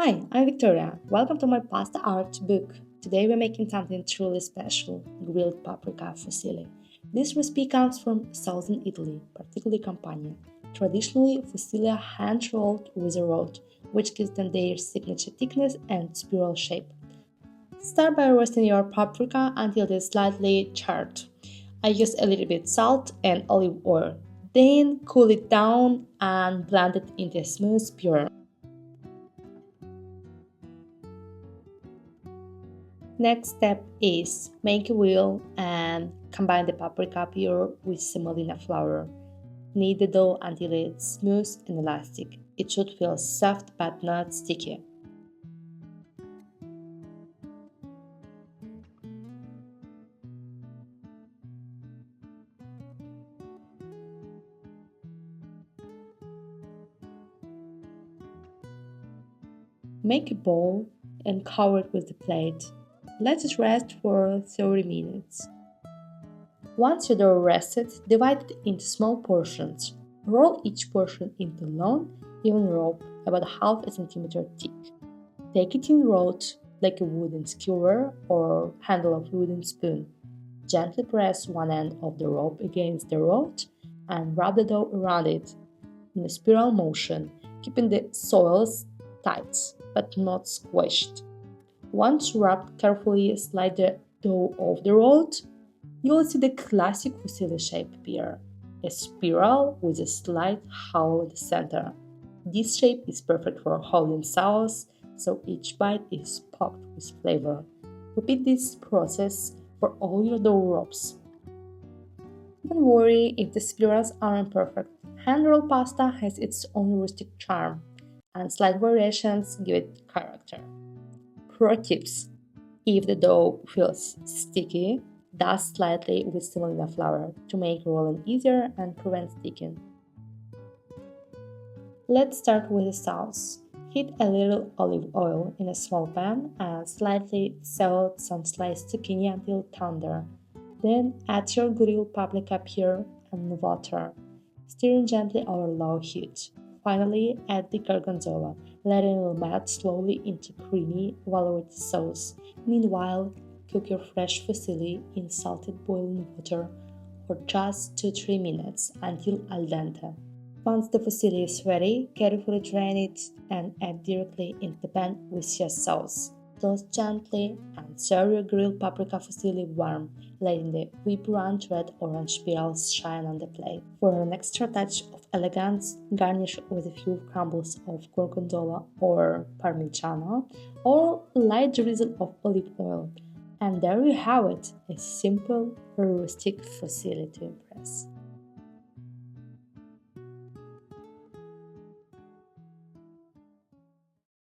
Hi, I'm Victoria. Welcome to my pasta art book. Today we're making something truly special, grilled paprika fusilli. This recipe comes from southern Italy, particularly Campania. Traditionally, fusilli are hand-rolled with a rod, which gives them their signature thickness and spiral shape. Start by roasting your paprika until it is slightly charred. I use a little bit salt and olive oil. Then cool it down and blend it into a smooth puree. Next step is make a wheel and combine the paprika pure with semolina flour. Knead the dough until it's smooth and elastic. It should feel soft but not sticky. Make a bowl and cover it with the plate. Let it rest for 30 minutes. Once your dough rested, divide it into small portions. Roll each portion into long, even rope about half a centimeter thick. Take it in rod like a wooden skewer or handle of a wooden spoon. Gently press one end of the rope against the rod and rub the dough around it in a spiral motion, keeping the soils tight but not squished. Once wrapped, carefully slide the dough off the rod. You will see the classic fusilli shape appear, a spiral with a slight hollow in the center. This shape is perfect for holding sauce, so each bite is packed with flavor. Repeat this process for all your dough wraps. Don't worry if the spirals aren't perfect. Hand-rolled pasta has its own rustic charm, and slight variations give it character. Pro tips: if the dough feels sticky, dust slightly with semolina flour to make rolling easier and prevent sticking. Let's start with the sauce. Heat a little olive oil in a small pan and slightly salt some sliced zucchini until tender. Then add your grilled paprika pure and water, stirring gently over low heat. Finally, add the gorgonzola, letting it melt slowly into creamy, velvety sauce. Meanwhile, cook your fresh fusilli in salted boiling water for just 2-3 minutes until al dente. Once the fusilli is ready, carefully drain it and add directly into the pan with your sauce. Toast gently and serve your grilled paprika fusilli warm, letting the vibrant red-orange spirals shine on the plate. For an extra touch of elegance, garnish with a few crumbles of gorgonzola or parmigiano, or a light drizzle of olive oil. And there you have it, a simple, rustic fusilli to impress.